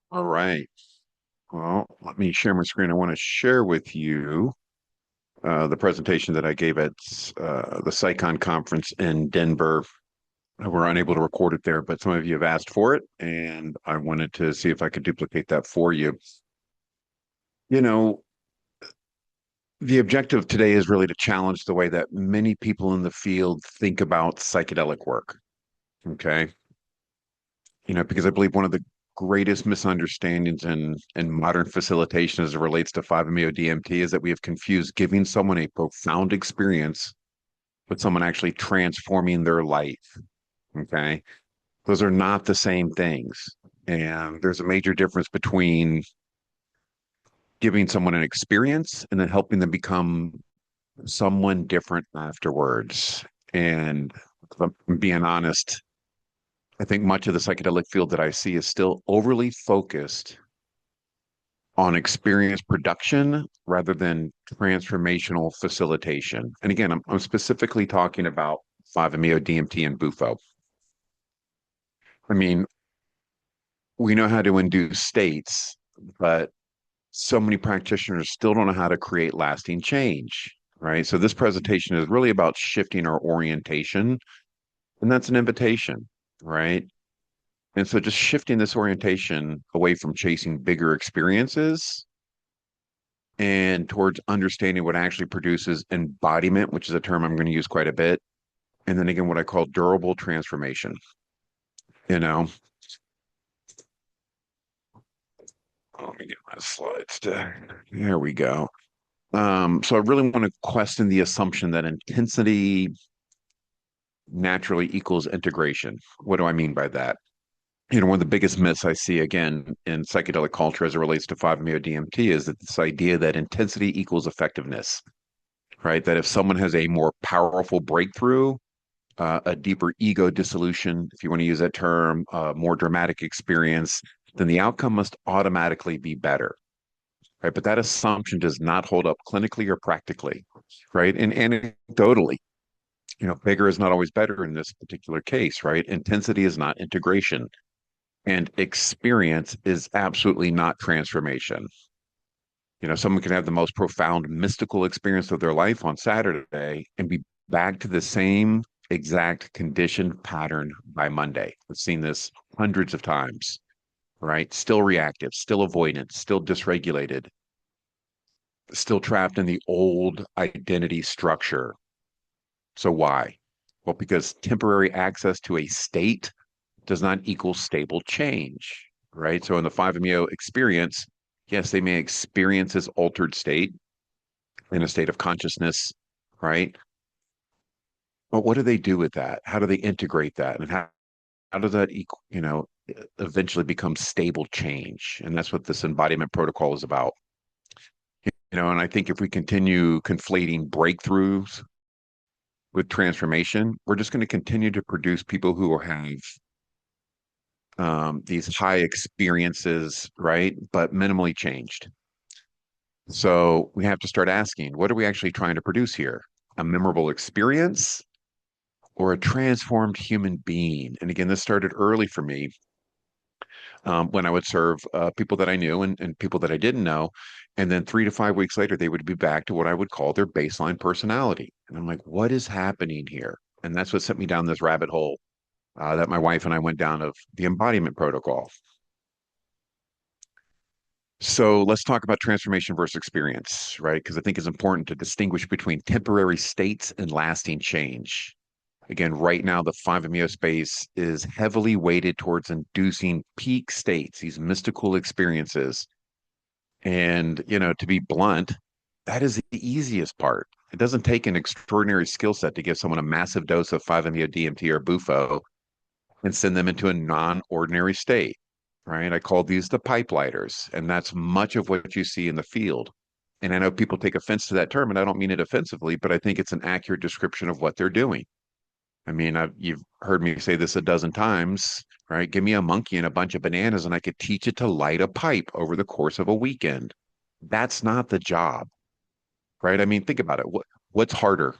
All right. Well, let me share my screen. I want to share with you the presentation that I gave at the PsyCon conference in Denver. We're unable to record it there, but some of you have asked for it, and I wanted to see if I could duplicate that for you. You know, the objective today is really to challenge the way that many people in the field think about psychedelic work. Okay. Because I believe one of the greatest misunderstandings in modern facilitation as it relates to 5-MeO-DMT is that we have confused giving someone a profound experience with someone actually transforming their life. Okay. Those are not the same things. And there's a major difference between giving someone an experience and then helping them become someone different afterwards. And if I'm being honest, I think much of the psychedelic field that I see is still overly focused on experience production rather than transformational facilitation. And again, I'm specifically talking about 5-MeO, DMT, and BUFO. I mean, we know how to induce states, but so many practitioners still don't know how to create lasting change, right? So this presentation is really about shifting our orientation, and that's an invitation, right? And so just shifting this orientation away from chasing bigger experiences and towards understanding what actually produces embodiment, which is a term I'm going to use quite a bit. And then again, what I call durable transformation. You know, let me get my slides to, there we go. So I really want to question the assumption that intensity naturally equals integration. What do I mean by that? One of the biggest myths I see again in psychedelic culture as it relates to 5-MeO DMT is that this idea that intensity equals effectiveness, right? That if someone has a more powerful breakthrough, a deeper ego dissolution, if you want to use that term, a more dramatic experience, then the outcome must automatically be better, right? But that assumption does not hold up clinically or practically, right? And anecdotally, bigger is not always better in this particular case, right? Intensity is not integration, and experience is absolutely not transformation. Someone can have the most profound mystical experience of their life on Saturday and be back to the same exact conditioned pattern by Monday. We've seen this hundreds of times, right? Still reactive, still avoidant, still dysregulated, still trapped in the old identity structure. So why? Well, because temporary access to a state does not equal stable change, right? So in the 5-MeO experience, yes, they may experience this altered state in a state of consciousness, right? But what do they do with that? How do they integrate that? And how does that equal, eventually become stable change? And that's what this embodiment protocol is about. And I think if we continue conflating breakthroughs with transformation, we're just going to continue to produce people who have these high experiences, right? But minimally changed. So we have to start asking, what are we actually trying to produce here? A memorable experience or a transformed human being? And again, this started early for me when I would serve people that I knew and people that I didn't know. And then 3 to 5 weeks later, they would be back to what I would call their baseline personality. And I'm like, what is happening here? And that's what sent me down this rabbit hole that my wife and I went down of the embodiment protocol. So let's talk about transformation versus experience, right? Because I think it's important to distinguish between temporary states and lasting change. Again, right now, the 5-MeO space is heavily weighted towards inducing peak states, these mystical experiences. And, to be blunt, that is the easiest part. It doesn't take an extraordinary skill set to give someone a massive dose of 5-MeO DMT or BUFO and send them into a non-ordinary state, right? I call these the pipe lighters, and that's much of what you see in the field. And I know people take offense to that term, and I don't mean it offensively, but I think it's an accurate description of what they're doing. I mean, you've heard me say this a dozen times, right? Give me a monkey and a bunch of bananas, and I could teach it to light a pipe over the course of a weekend. That's not the job, right? I mean, think about it. What's harder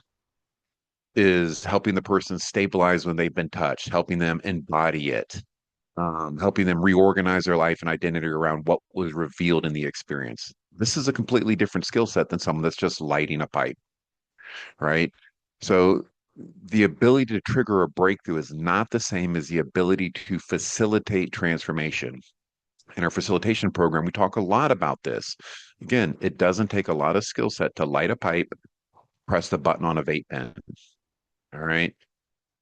is helping the person stabilize when they've been touched, helping them embody it, helping them reorganize their life and identity around what was revealed in the experience. This is a completely different skill set than someone that's just lighting a pipe, right? So the ability to trigger a breakthrough is not the same as the ability to facilitate transformation. In our facilitation program, we talk a lot about this. Again, it doesn't take a lot of skill set to light a pipe, press the button on a vape pen. All right.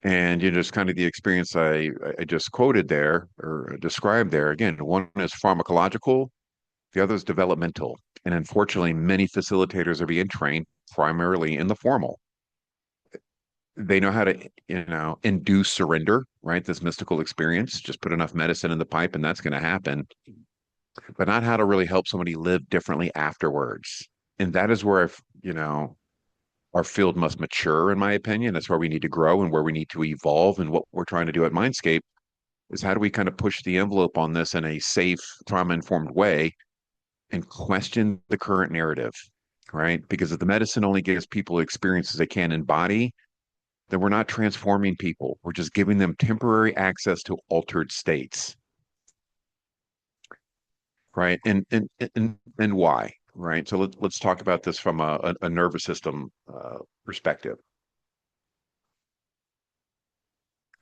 And just kind of the experience I just quoted there or described there. Again, one is pharmacological, the other is developmental. And unfortunately, many facilitators are being trained primarily in the formal. They know how to, induce surrender, right? This mystical experience. Just put enough medicine in the pipe and that's going to happen, but not how to really help somebody live differently afterwards. And that is where, our field must mature, in my opinion. That's where we need to grow and where we need to evolve. And what we're trying to do at Mindscape is how do we kind of push the envelope on this in a safe, trauma-informed way and question the current narrative, right? Because if the medicine only gives people experiences they can embody, then we're not transforming people. We're just giving them temporary access to altered states, right? And why, right? So let's talk about this from a nervous system perspective.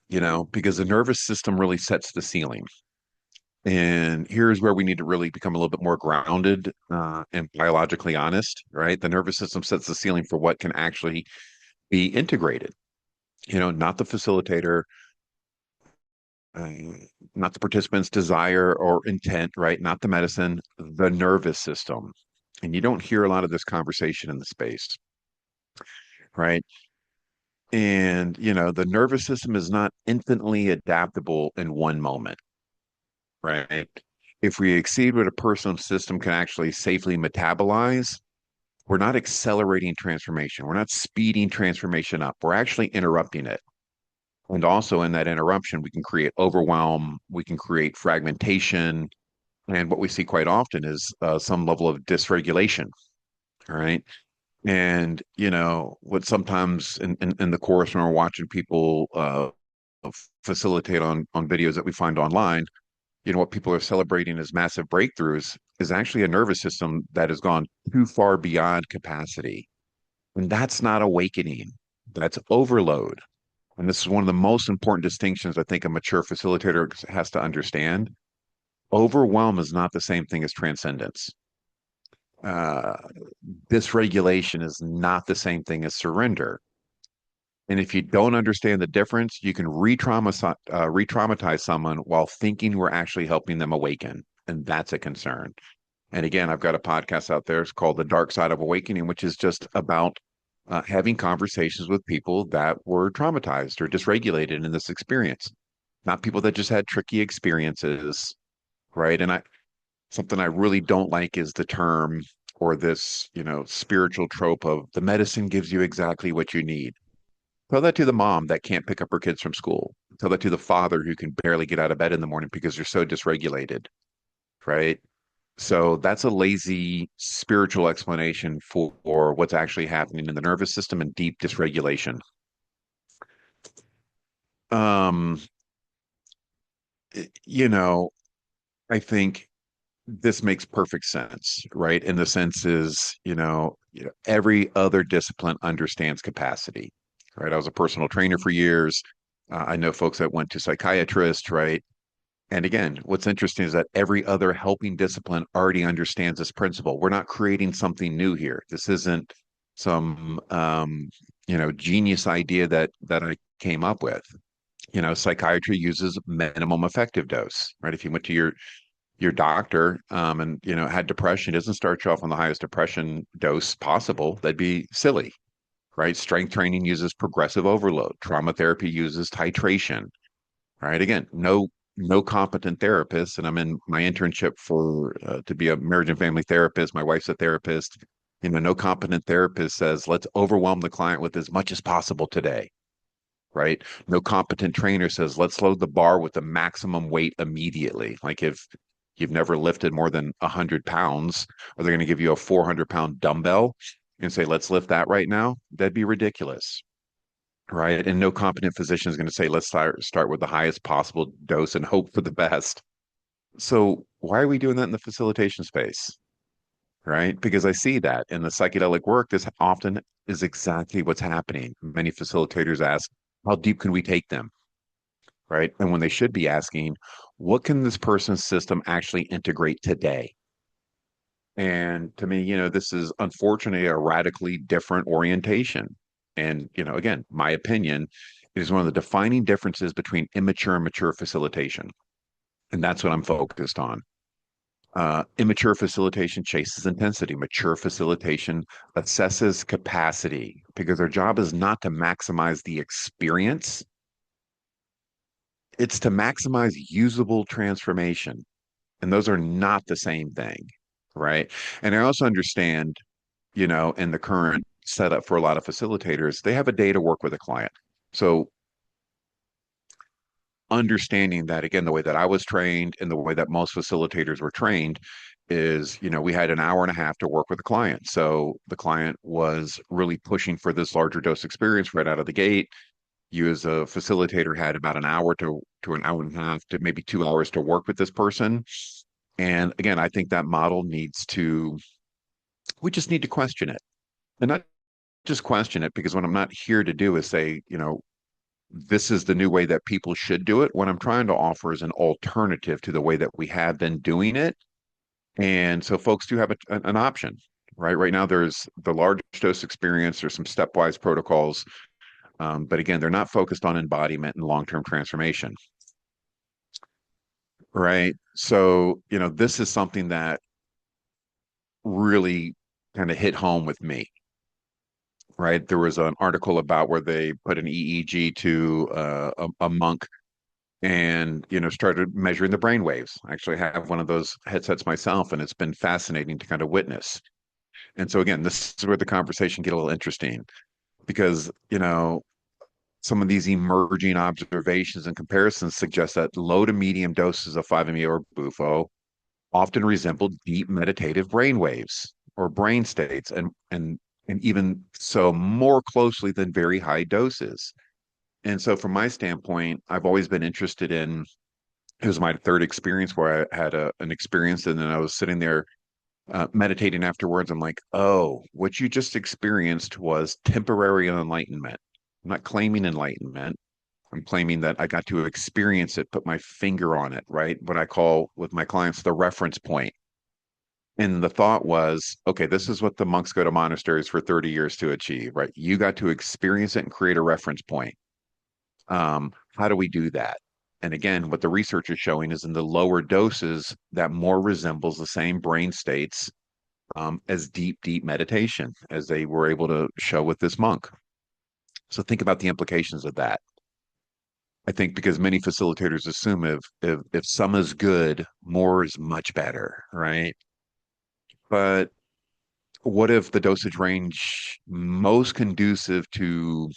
Because the nervous system really sets the ceiling. And here's where we need to really become a little bit more grounded and biologically honest, right? The nervous system sets the ceiling for what can actually be integrated. Not the facilitator, uh, not the participant's desire or intent, right? Not the medicine, the nervous system. And you don't hear a lot of this conversation in the space, right? And, the nervous system is not infinitely adaptable in one moment, right? If we exceed what a person's system can actually safely metabolize, we're not accelerating transformation. We're not speeding transformation up. We're actually interrupting it. And also in that interruption, we can create overwhelm, we can create fragmentation. And what we see quite often is some level of dysregulation. All right. And, what sometimes in the course when we're watching people facilitate on videos that we find online, what people are celebrating as massive breakthroughs is actually a nervous system that has gone too far beyond capacity. And that's not awakening, that's overload. And this is one of the most important distinctions I think a mature facilitator has to understand. Overwhelm is not the same thing as transcendence. Uh, Dysregulation is not the same thing as surrender. And if you don't understand the difference, you can re-traumatize someone while thinking we're actually helping them awaken. And that's a concern. And again, I've got a podcast out there. It's called The Dark Side of Awakening, which is just about having conversations with people that were traumatized or dysregulated in this experience, not people that just had tricky experiences, right? And something I really don't like is the term or this, spiritual trope of the medicine gives you exactly what you need. Tell that to the mom that can't pick up her kids from school. Tell that to the father who can barely get out of bed in the morning because they're so dysregulated, right? So that's a lazy spiritual explanation for what's actually happening in the nervous system and deep dysregulation. Um, you know, I think this makes perfect sense, right? And the sense is, every other discipline understands capacity, right? I was a personal trainer for years. I know folks that went to psychiatrists, right? And again, what's interesting is that every other helping discipline already understands this principle. We're not creating something new here. This isn't some genius idea that I came up with. Psychiatry uses minimum effective dose, right? If you went to your doctor and had depression, he doesn't start you off on the highest depression dose possible. That'd be silly, right? Strength training uses progressive overload. Trauma therapy uses titration, right? Again, no competent therapist, and I'm in my internship for to be a marriage and family therapist. My wife's a therapist. No competent therapist says let's overwhelm the client with as much as possible today, right? No competent trainer says let's load the bar with the maximum weight immediately. Like if you've never lifted more than 100 pounds, are they going to give you a 400-pound dumbbell and say let's lift that right now? That'd be ridiculous. right? And no competent physician is going to say, let's start with the highest possible dose and hope for the best. So why are we doing that in the facilitation space? Right? Because I see that in the psychedelic work, this often is exactly what's happening. Many facilitators ask, how deep can we take them? Right? And when they should be asking, what can this person's system actually integrate today? And to me, this is unfortunately a radically different orientation. And, again, my opinion is one of the defining differences between immature and mature facilitation. And that's what I'm focused on. Immature facilitation chases intensity. Mature facilitation assesses capacity because their job is not to maximize the experience, it's to maximize usable transformation. And those are not the same thing, right? And I also understand, in the current setup for a lot of facilitators, they have a day to work with a client. So understanding that, again, the way that I was trained and the way that most facilitators were trained is, we had an hour and a half to work with the client. So the client was really pushing for this larger dose experience right out of the gate. You as a facilitator had about an hour to an hour and a half to maybe 2 hours to work with this person. And again, I think that model we just need to question it. And not just question it because what I'm not here to do is say, this is the new way that people should do it. What I'm trying to offer is an alternative to the way that we have been doing it. And so folks do have an option, right? Right now, there's the large dose experience, there's some stepwise protocols. But again, they're not focused on embodiment and long-term transformation, right? So, this is something that really kind of hit home with me, right? There was an article about where they put an EEG to a monk and started measuring the brain waves. I actually have one of those headsets myself, and it's been fascinating to kind of witness. And so again, this is where the conversation get a little interesting because some of these emerging observations and comparisons suggest that low to medium doses of 5-MeO or bufo often resemble deep meditative brain waves or brain states, and even so more closely than very high doses. And so from my standpoint, I've always been interested in it was my third experience where I had an experience and then I was sitting there meditating afterwards. I'm like, oh, what you just experienced was temporary enlightenment. I'm not claiming enlightenment. I'm claiming that I got to experience it, put my finger on it, right? What I call with my clients the reference point. And the thought was, okay, this is what the monks go to monasteries for 30 years to achieve, right? You got to experience it and create a reference point. How do we do that? And again, what the research is showing is in the lower doses that more resembles the same brain states as deep, deep meditation, as they were able to show with this monk. So think about the implications of that. I think because many facilitators assume if some is good, more is much better, right? But what if the dosage range most conducive to,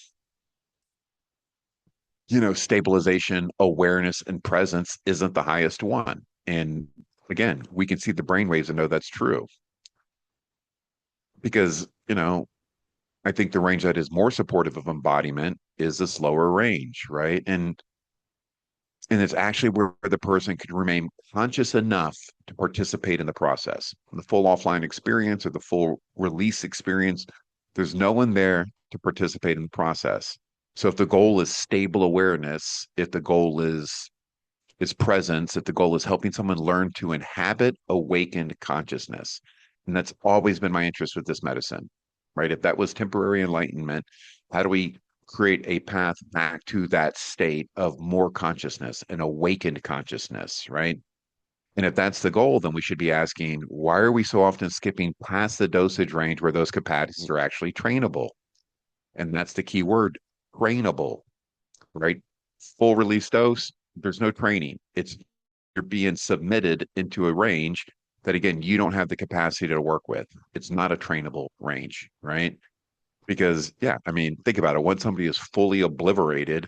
stabilization, awareness, and presence isn't the highest one? And again, we can see the brain waves and know that's true because, I think the range that is more supportive of embodiment is the slower range, right? And it's actually where the person can remain conscious enough to participate in the process. The full offline experience or the full release experience, there's no one there to participate in the process. So if the goal is stable awareness, if the goal is presence, if the goal is helping someone learn to inhabit awakened consciousness, and that's always been my interest with this medicine, right? If that was temporary enlightenment, how do we create a path back to that state of more consciousness and awakened consciousness, right? And if that's the goal, then we should be asking, why are we so often skipping past the dosage range where those capacities are actually trainable? And that's the key word, trainable, right? Full release dose, there's no training. It's you're being submitted into a range that again, you don't have the capacity to work with. It's not a trainable range, right? Because yeah, I mean, think about it. Once somebody is fully obliterated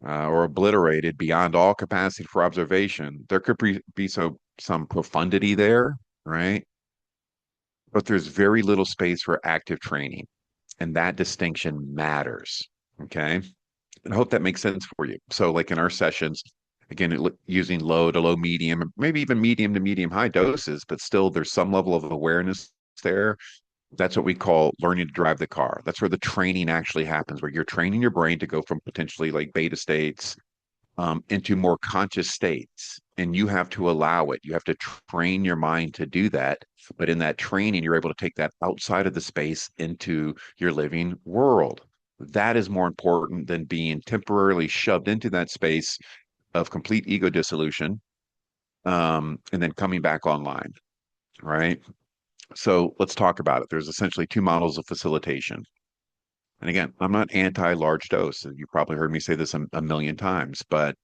or obliterated beyond all capacity for observation, there could be some profundity there, right? But there's very little space for active training, and that distinction matters. Okay. And I hope that makes sense for you. So, like in our sessions, again, using low to low medium, maybe even medium to medium high doses, but still there's some level of awareness there. That's what we call learning to drive the car. That's where the training actually happens, where you're training your brain to go from potentially like beta states into more conscious states. And you have to allow it. You have to train your mind to do that. But in that training, you're able to take that outside of the space into your living world. That is more important than being temporarily shoved into that space of complete ego dissolution, and then coming back online, right? So let's talk about it. There's essentially two models of facilitation. And again, I'm not anti large dose. You probably heard me say this a million times, but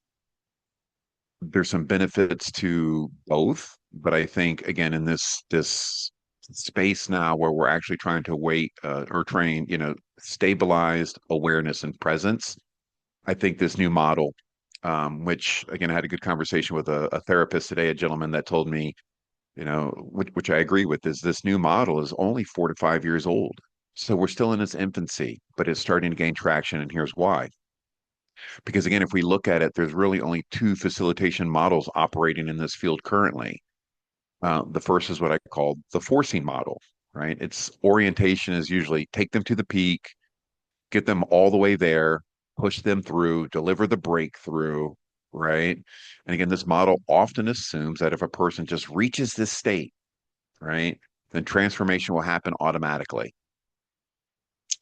there's some benefits to both. But I think again, in this space now where we're actually trying to wait or train, stabilized awareness and presence, I think this new model, which again, I had a good conversation with a therapist today, a gentleman that told me, which I agree with, is this new model is only 4 to 5 years old. So we're still in its infancy, but it's starting to gain traction. And here's why. Because again, if we look at it, there's really only two facilitation models operating in this field currently. The first is what I call the forcing model, right? Its orientation is usually take them to the peak, get them all the way there, push them through, deliver the breakthrough, right? And again, this model often assumes that if a person just reaches this state, right, then transformation will happen automatically.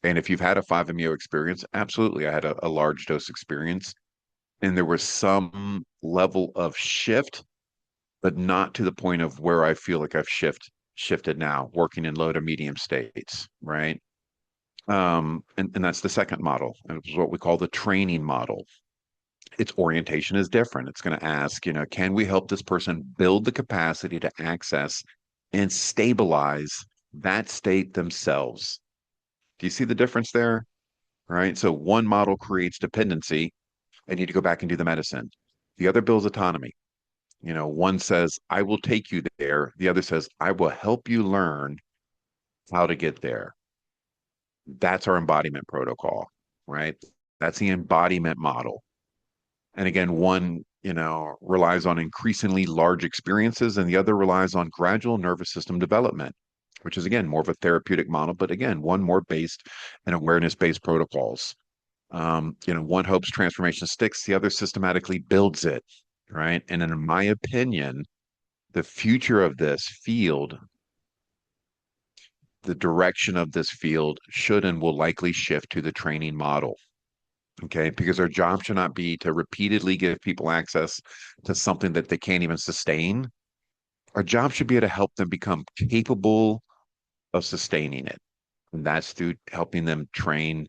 And if you've had a 5-MeO experience, absolutely. I had a large dose experience, and there was some level of shift, but not to the point of where I feel like I've shifted now, working in low to medium states, right? And that's the second model. And it's what we call the training model. Its orientation is different. It's going to ask, can we help this person build the capacity to access and stabilize that state themselves? Do you see the difference there? Right. So one model creates dependency. I need to go back and do the medicine. The other builds autonomy. One says, I will take you there. The other says, I will help you learn how to get there. That's our embodiment protocol, right? That's the embodiment model. And again, one, relies on increasingly large experiences, and the other relies on gradual nervous system development, which is again more of a therapeutic model, but again, one more based in awareness-based protocols. One hopes transformation sticks, the other systematically builds it, right? And in my opinion, the future of this field, the direction of this field should and will likely shift to the training model. Okay, because our job should not be to repeatedly give people access to something that they can't even sustain. Our job should be to help them become capable of sustaining it. And that's through helping them train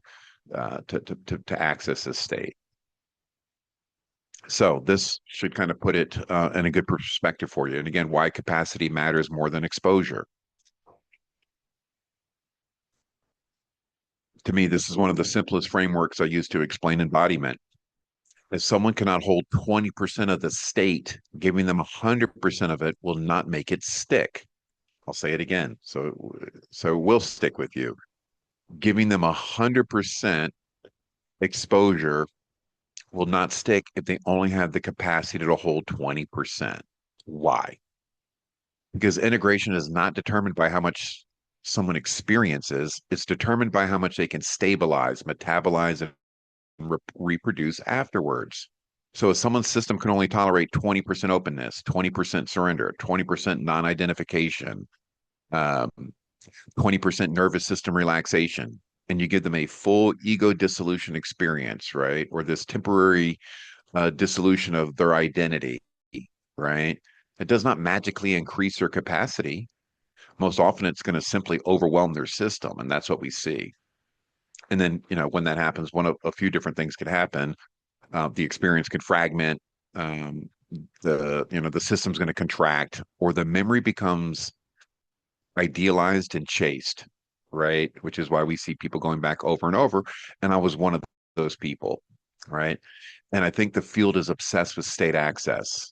to access this state. So this should kind of put it in a good perspective for you. And again, why capacity matters more than exposure. To me, this is one of the simplest frameworks I use to explain embodiment. If someone cannot hold 20% of the state, giving them 100% of it will not make it stick. I'll say it again. So it will stick with you. Giving them 100% exposure will not stick if they only have the capacity to hold 20%. Why? Because integration is not determined by how much someone experiences, it's determined by how much they can stabilize, metabolize, and reproduce afterwards. So if someone's system can only tolerate 20% openness, 20% surrender, 20% non-identification, um, 20% nervous system relaxation, and you give them a full ego dissolution experience, right? Or this temporary dissolution of their identity, right? It does not magically increase their capacity. Most often, it's going to simply overwhelm their system, and that's what we see. And then, when that happens, one of a few different things could happen. The experience could fragment. Um, the system's going to contract, or the memory becomes idealized and chased, right? Which is why we see people going back over and over. And I was one of those people, right? And I think the field is obsessed with state access.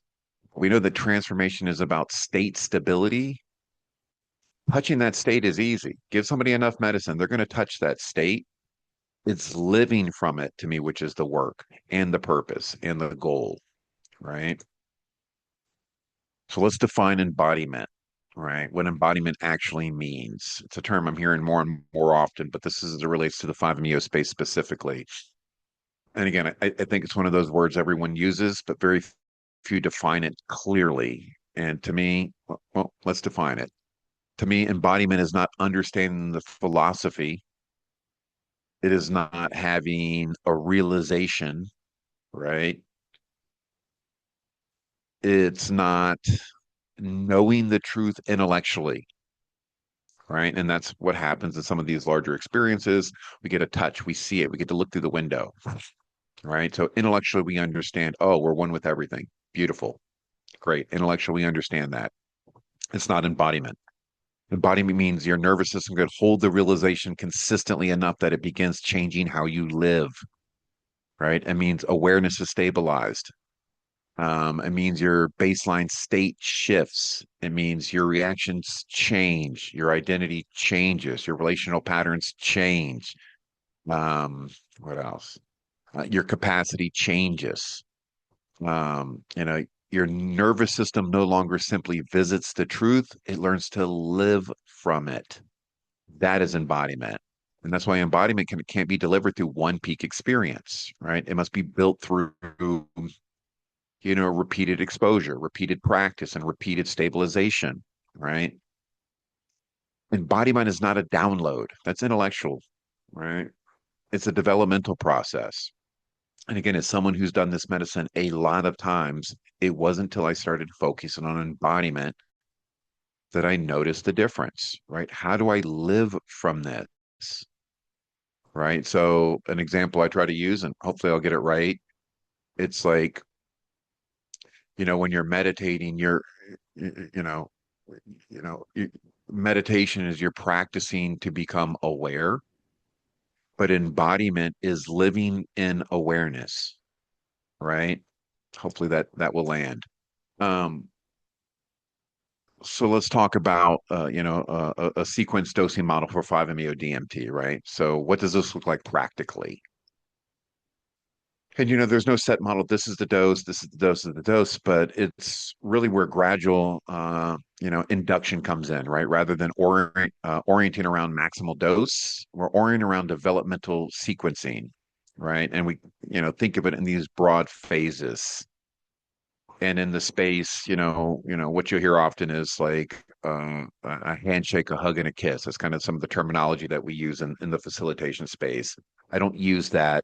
We know that transformation is about state stability. Touching that state is easy. Give somebody enough medicine, they're going to touch that state. It's living from it to me, which is the work and the purpose and the goal, right? So let's define embodiment, right? What embodiment actually means. It's a term I'm hearing more and more often, but this is as it relates to the 5-MeO space specifically. And again, I think it's one of those words everyone uses, but very few define it clearly. And to me, well, let's define it. To me, embodiment is not understanding the philosophy. It is not having a realization, right? It's not knowing the truth intellectually, right? And that's what happens in some of these larger experiences. We get a touch, we see it, we get to look through the window, right? So intellectually, we understand, oh, we're one with everything. Beautiful. Great. Intellectually, we understand that. It's not embodiment. Embodiment means your nervous system could hold the realization consistently enough that it begins changing how you live, right? It means awareness is stabilized. It means your baseline state shifts. It means your reactions change, your identity changes, your relational patterns change. Um, what else? Your capacity changes. You know, your nervous system no longer simply visits the truth, it learns to live from it. That is embodiment. And that's why embodiment can't be delivered through one peak experience, right? It must be built through, repeated exposure, repeated practice, and repeated stabilization, right? Embodiment is not a download. That's intellectual, right? It's a developmental process. And again, as someone who's done this medicine a lot of times, it wasn't until I started focusing on embodiment that I noticed the difference, right? How do I live from this, right? So, an example I try to use, and hopefully I'll get it right. It's like, when you're meditating, you, you know, you know, you, meditation is you're practicing to become aware, but embodiment is living in awareness, right? Hopefully that will land. Um, so let's talk about a sequence dosing model for 5-MeO DMT, right? So what does this look like practically? And there's no set model. This is the dose, this is the dose of the dose, but it's really where gradual induction comes in, right? Rather than orienting around maximal dose, we're orienting around developmental sequencing, right? And we, think of it in these broad phases. And in the space, what you hear often is like a handshake, a hug, and a kiss. That's kind of some of the terminology that we use in the facilitation space. I don't use that.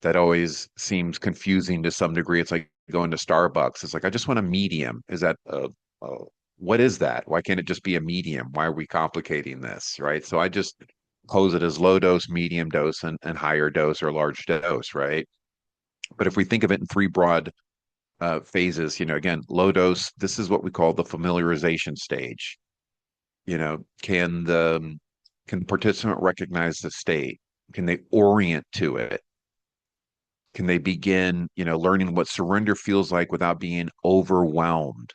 That always seems confusing to some degree. It's like going to Starbucks. It's like, I just want a medium. Is that a what is that? Why can't it just be a medium? Why are we complicating this? Right. So I just pose it as low dose, medium dose, and higher dose or large dose, right? But if we think of it in three broad phases, again, low dose, this is what we call the familiarization stage. Can the participant recognize the state? Can they orient to it? Can they begin, learning what surrender feels like without being overwhelmed?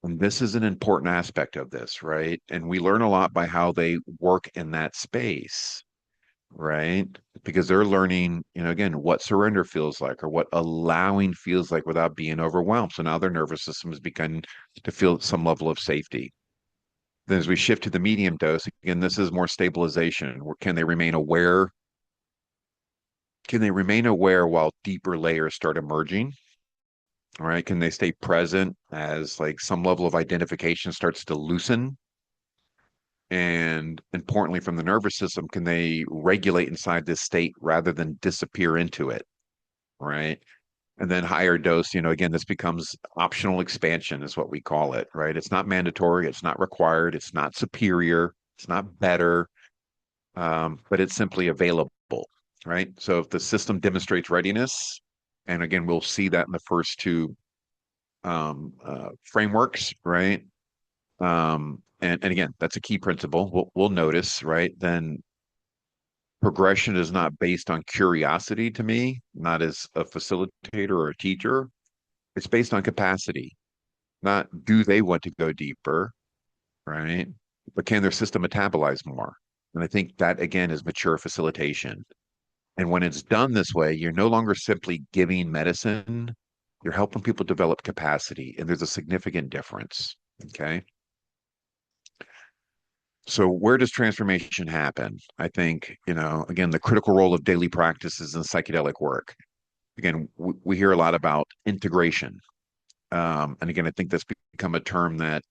And this is an important aspect of this, right? And we learn a lot by how they work in that space, right? Because they're learning, again, what surrender feels like or what allowing feels like without being overwhelmed. So now their nervous system has begun to feel some level of safety. Then as we shift to the medium dose, again, this is more stabilization. Can they remain aware? Can they remain aware while deeper layers start emerging? All right. Can they stay present as like some level of identification starts to loosen? And importantly, from the nervous system, can they regulate inside this state rather than disappear into it? Right. And then higher dose, again, this becomes optional expansion, is what we call it, right? It's not mandatory, it's not required, it's not superior, it's not better, but it's simply available, right? So if the system demonstrates readiness, and again, we'll see that in the first two frameworks, right? And again, that's a key principle. We'll notice, right? Then progression is not based on curiosity to me, not as a facilitator or a teacher. It's based on capacity, not do they want to go deeper, right? But can their system metabolize more? And I think that again is mature facilitation. And when it's done this way, you're no longer simply giving medicine, you're helping people develop capacity, and there's a significant difference. Okay. So where does transformation happen? I think, again, the critical role of daily practices in psychedelic work. Again, we hear a lot about integration. And again, I think that's become a term that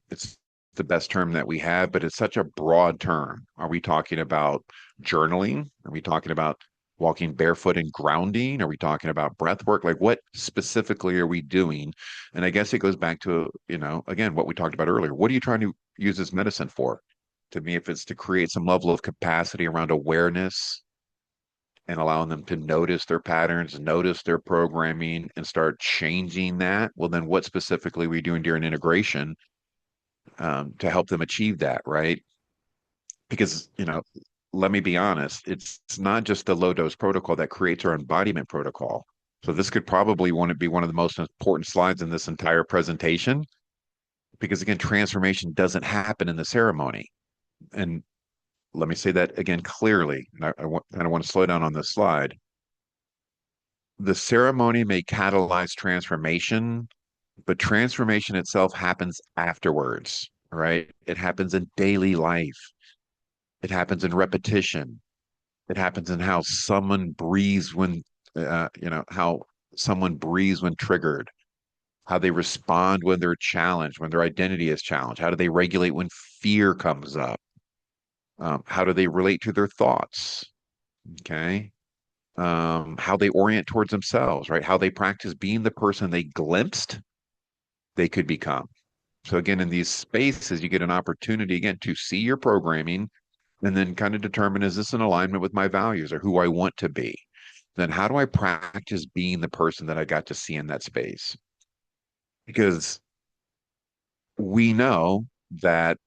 it's the best term that we have, but it's such a broad term. Are we talking about journaling? Are we talking about walking barefoot and grounding? Are we talking about breath work? Like, what specifically are we doing? And I guess it goes back to, again, what we talked about earlier. What are you trying to use this medicine for? To me, if it's to create some level of capacity around awareness and allowing them to notice their patterns, notice their programming, and start changing that, well, then what specifically are we doing during integration to help them achieve that, right? Because, let me be honest, it's not just the low dose protocol that creates our embodiment protocol. So this could probably want to be one of the most important slides in this entire presentation, because again, transformation doesn't happen in the ceremony. And let me say that again clearly. And I kind of want to slow down on this slide. The ceremony may catalyze transformation, but transformation itself happens afterwards, right? It happens in daily life. It happens in repetition. It happens in how someone breathes when, how someone breathes when triggered, how they respond when they're challenged, when their identity is challenged. How do they regulate when fear comes up? How do they relate to their thoughts? Okay. How they orient towards themselves, right? How they practice being the person they glimpsed they could become. So again, in these spaces, you get an opportunity again to see your programming and then kind of determine, is this in alignment with my values or who I want to be? Then how do I practice being the person that I got to see in that space? Because we know that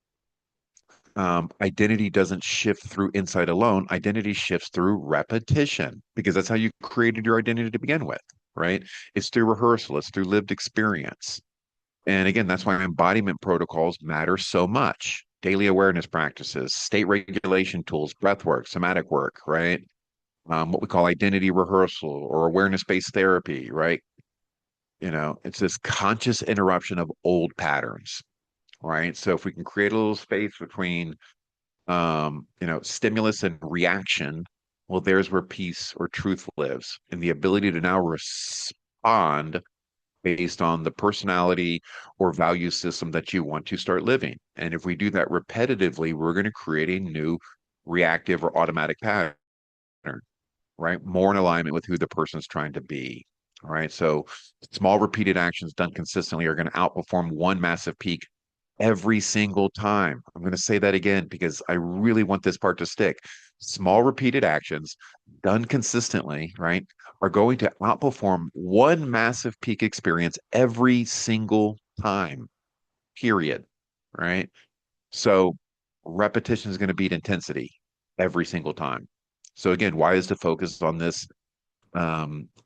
identity doesn't shift through insight alone. Identity shifts through repetition because that's how you created your identity to begin with, right? It's through rehearsal, it's through lived experience. And again, that's why embodiment protocols matter so much. Daily awareness practices, state regulation tools, breath work, somatic work, right? What we call identity rehearsal or awareness-based therapy, right? It's this conscious interruption of old patterns, right? So if we can create a little space between, stimulus and reaction, well, there's where peace or truth lives, and the ability to now respond based on the personality or value system that you want to start living. And if we do that repetitively, we're going to create a new reactive or automatic pattern, right? More in alignment with who the person's trying to be. All right. So small repeated actions done consistently are going to outperform one massive peak every single time. I'm going to say that again because I really want this part to stick. Small repeated actions done consistently, right, are going to outperform one massive peak experience every single time, period. Right. So repetition is going to beat intensity every single time. So again, why is the focus on this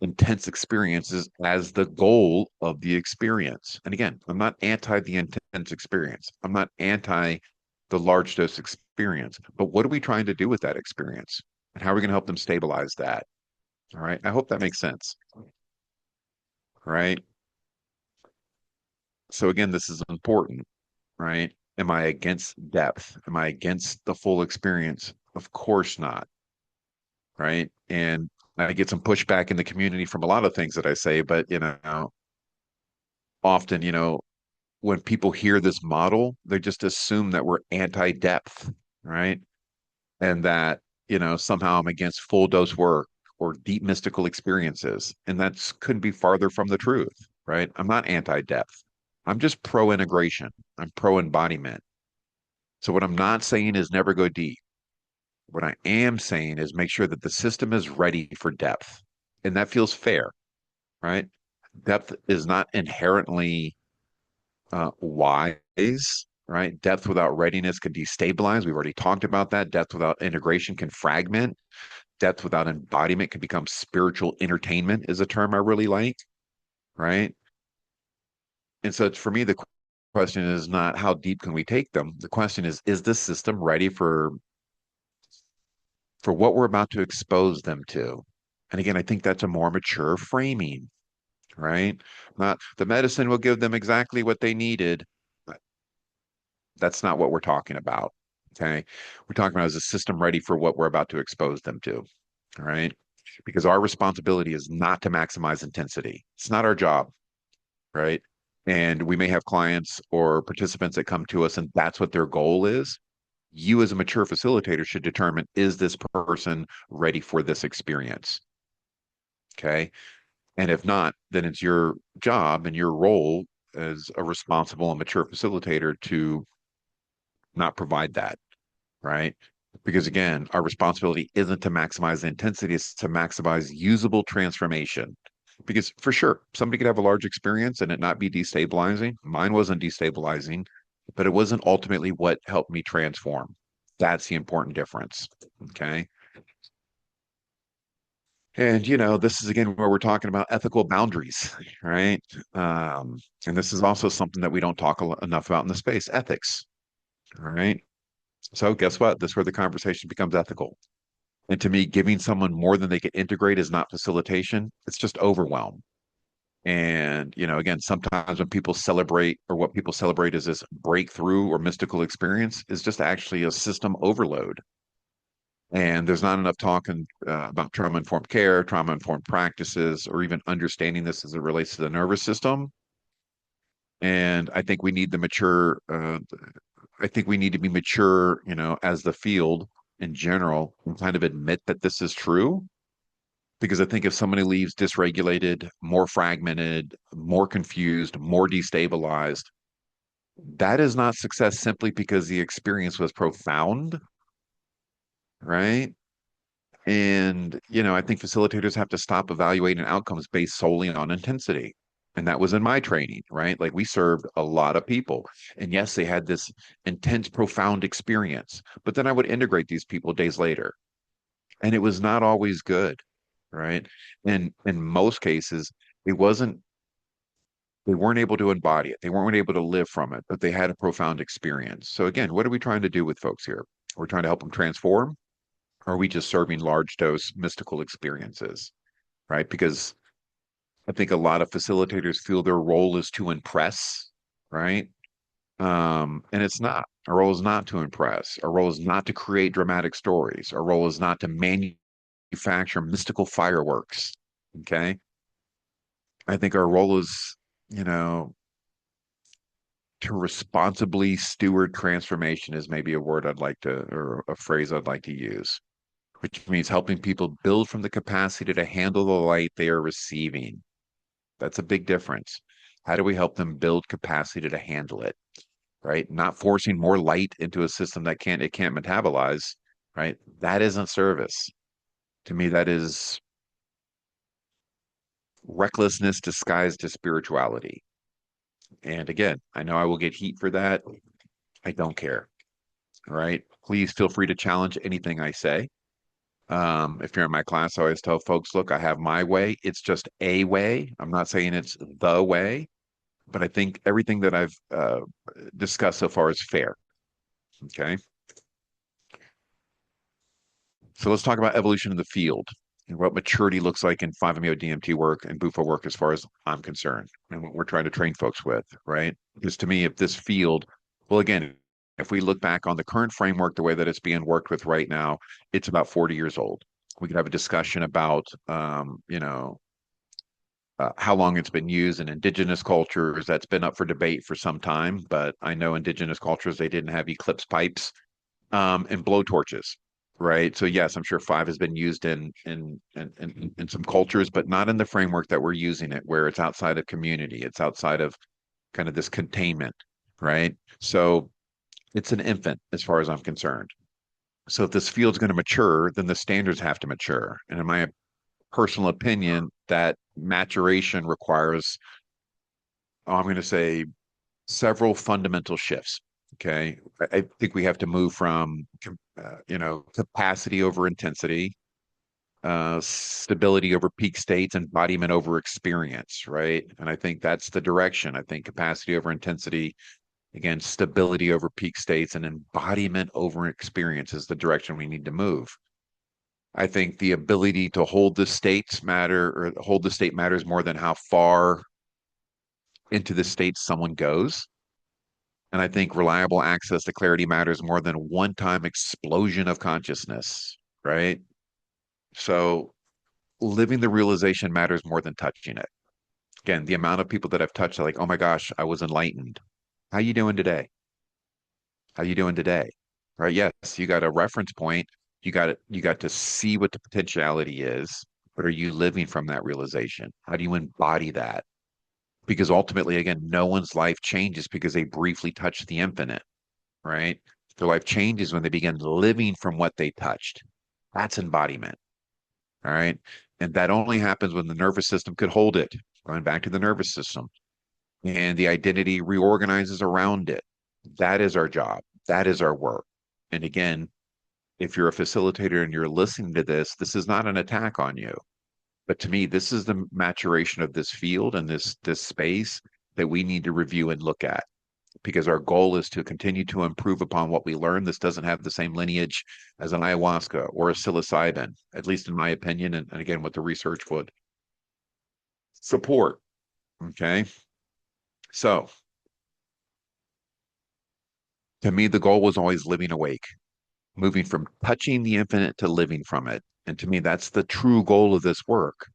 intense experiences as the goal of the experience? And again, I'm not anti the intense experience. I'm not anti the large dose experience. But what are we trying to do with that experience? And how are we going to help them stabilize that? All right. I hope that makes sense. Right. So again, this is important, right? Am I against depth? Am I against the full experience? Of course not. Right. And I get some pushback in the community from a lot of things that I say, but often, when people hear this model, they just assume that we're anti-depth, right? And that, somehow I'm against full dose work or deep mystical experiences. And that's couldn't be farther from the truth, right? I'm not anti-depth. I'm just pro-integration. I'm pro-embodiment. So what I'm not saying is never go deep. What I am saying is make sure that the system is ready for depth. And that feels fair, right? Depth is not inherently wise, right? Depth without readiness could destabilize. We've already talked about that. Depth without integration can fragment. Depth without embodiment can become spiritual entertainment, is a term I really like, right? And so for me, the question is not how deep can we take them? The question is this system ready for for what we're about to expose them to. And again, I think that's a more mature framing, right? Not the medicine will give them exactly what they needed. But that's not what we're talking about. Okay. We're talking about is the system ready for what we're about to expose them to. All right. Because our responsibility is not to maximize intensity. It's not our job, right? And we may have clients or participants that come to us and that's what their goal is. You, as a mature facilitator, should determine, is this person ready for this experience? Okay. And if not, then it's your job and your role as a responsible and mature facilitator to not provide that, right? Because again, our responsibility isn't to maximize the intensity, it's to maximize usable transformation. Because for sure, somebody could have a large experience and it not be destabilizing. Mine wasn't destabilizing, but it wasn't ultimately what helped me transform. That's the important difference. Okay. And, this is again where we're talking about ethical boundaries, right? Um, and this is also something that we don't talk enough about in the space, ethics. All right. So guess what? This is where the conversation becomes ethical. And to me, giving someone more than they can integrate is not facilitation. It's just overwhelm. And, again, sometimes when people celebrate or what people celebrate is this breakthrough or mystical experience is just actually a system overload. And there's not enough talking about trauma-informed care, trauma-informed practices, or even understanding this as it relates to the nervous system. And I think we need to be mature, as the field in general, and kind of admit that this is true. Because I think if somebody leaves dysregulated, more fragmented, more confused, more destabilized, that is not success simply because the experience was profound, right? And, I think facilitators have to stop evaluating outcomes based solely on intensity. And that was in my training, right? Like we served a lot of people. And yes, they had this intense, profound experience. But then I would integrate these people days later. And it was not always good, right? And in most cases, it wasn't, they weren't able to embody it. They weren't able to live from it, but they had a profound experience. So again, what are we trying to do with folks here? We're trying to help them transform. Or are we just serving large dose mystical experiences, right? Because I think a lot of facilitators feel their role is to impress, right? And it's not. Our role is not to impress. Our role is not to create dramatic stories. Our role is not to manufacture mystical fireworks. Okay. I think our role is, you know, to responsibly steward transformation is maybe a word I'd like to, or a phrase I'd like to use, which means helping people build from the capacity to handle the light they are receiving. That's a big difference. How do we help them build capacity to handle it, right? Not forcing more light into a system that can't metabolize, right? That isn't service. To me, that is recklessness disguised as spirituality. And again, I know I will get heat for that. I don't care. All right. Please feel free to challenge anything I say. If you're in my class, I always tell folks, look, I have my way. It's just a way. I'm not saying it's the way, but I think everything that I've discussed so far is fair. Okay. So let's talk about evolution in the field and what maturity looks like in 5-MeO DMT work and BUFO work as far as I'm concerned and what we're trying to train folks with, right? Because to me, if this field, well, again, if we look back on the current framework, the way that it's being worked with right now, it's about 40 years old. We could have a discussion about, how long it's been used in indigenous cultures. That's been up for debate for some time, but I know indigenous cultures, they didn't have eclipse pipes and blow torches, right? So yes, I'm sure five has been used in some cultures, but not in the framework that we're using it, where it's outside of community, it's outside of kind of this containment, right? So it's an infant as far as I'm concerned. So if this field's going to mature, then the standards have to mature. And in my personal opinion, that maturation requires, I'm going to say, several fundamental shifts. Okay. I think we have to move from, capacity over intensity, stability over peak states, embodiment over experience, right? And I think that's the direction. I think capacity over intensity, again, stability over peak states, and embodiment over experience is the direction we need to move. I think the ability to hold the states matter or hold the state matters more than how far into the state someone goes. And I think reliable access to clarity matters more than a one-time explosion of consciousness, right? So living the realization matters more than touching it. Again, the amount of people that I've touched are like, oh my gosh, I was enlightened. How you doing today? How you doing today? Right? Yes, you got a reference point. You got to see what the potentiality is, but are you living from that realization? How do you embody that? Because ultimately, again, no one's life changes because they briefly touch the infinite, right? Their life changes when they begin living from what they touched. That's embodiment. All right. And that only happens when the nervous system could hold it. Going back to the nervous system and the identity reorganizes around it. That is our job. That is our work. And again, if you're a facilitator and you're listening to this, this is not an attack on you. But to me, this is the maturation of this field and this space that we need to review and look at because our goal is to continue to improve upon what we learn. This doesn't have the same lineage as an ayahuasca or a psilocybin, at least in my opinion, and again, what the research would support. Okay. So to me, the goal was always living awake, moving from touching the infinite to living from it. And to me, that's the true goal of this work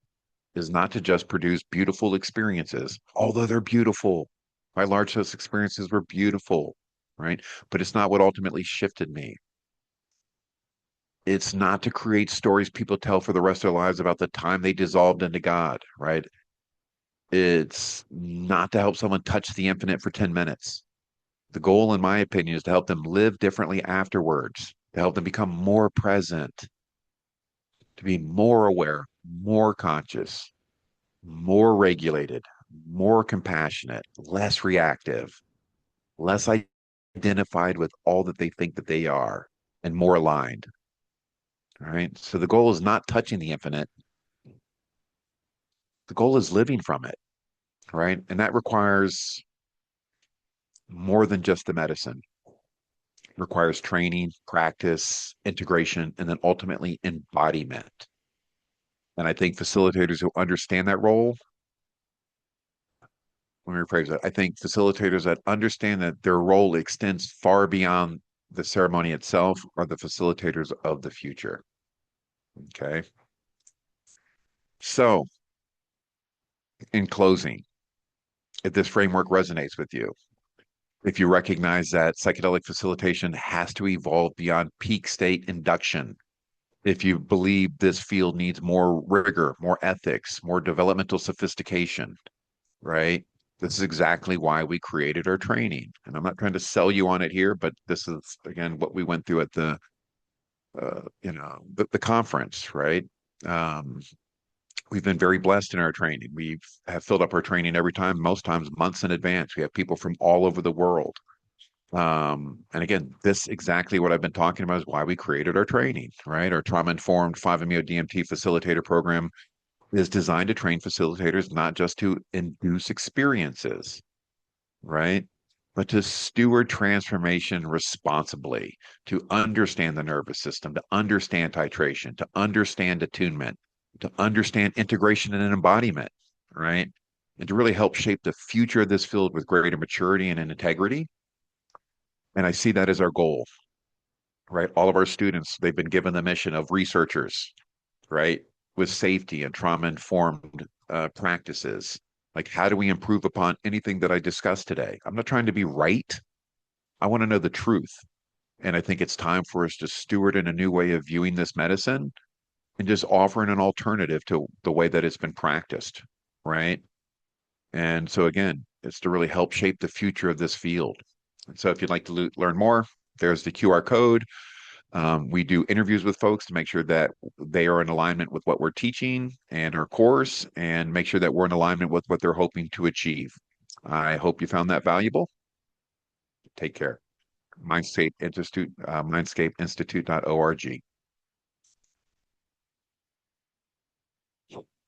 is not to just produce beautiful experiences, although they're beautiful. My large host experiences were beautiful, right? But it's not what ultimately shifted me. It's not to create stories people tell for the rest of their lives about the time they dissolved into God, right? It's not to help someone touch the infinite for 10 minutes. The goal, in my opinion, is to help them live differently afterwards, to help them become more present, to be more aware, more conscious, more regulated, more compassionate, less reactive, less identified with all that they think that they are, and more aligned. All right. So the goal is not touching the infinite. The goal is living from it. Right. And that requires more than just the medicine. It requires training, practice, integration, and then ultimately embodiment. And I think facilitators who understand that role, let me rephrase that. I think facilitators that understand that their role extends far beyond the ceremony itself are the facilitators of the future. Okay. So, in closing, if this framework resonates with you, if you recognize that psychedelic facilitation has to evolve beyond peak state induction, if you believe this field needs more rigor, more ethics, more developmental sophistication, right? This is exactly why we created our training. And I'm not trying to sell you on it here, but this is again what we went through at the conference, right? Um, we've been very blessed in our training. We have filled up our training every time, most times months in advance. We have people from all over the world. And again, this exactly what I've been talking about is why we created our training, right? Our trauma-informed 5-MeO DMT facilitator program is designed to train facilitators not just to induce experiences, right? But to steward transformation responsibly, to understand the nervous system, to understand titration, to understand attunement, to understand integration and embodiment, right? And to really help shape the future of this field with greater maturity and integrity. And I see that as our goal, right? All of our students, they've been given the mission of researchers, right? With safety and trauma-informed practices. Like, how do we improve upon anything that I discussed today? I'm not trying to be right. I want to know the truth. And I think it's time for us to steward in a new way of viewing this medicine and just offering an alternative to the way that it's been practiced, right? And so, again, it's to really help shape the future of this field. And so, if you'd like to learn more, there's the QR code. We do interviews with folks to make sure that they are in alignment with what we're teaching and our course, and make sure that we're in alignment with what they're hoping to achieve. I hope you found that valuable. Take care. Mindscape Institute, mindscapeinstitute.org.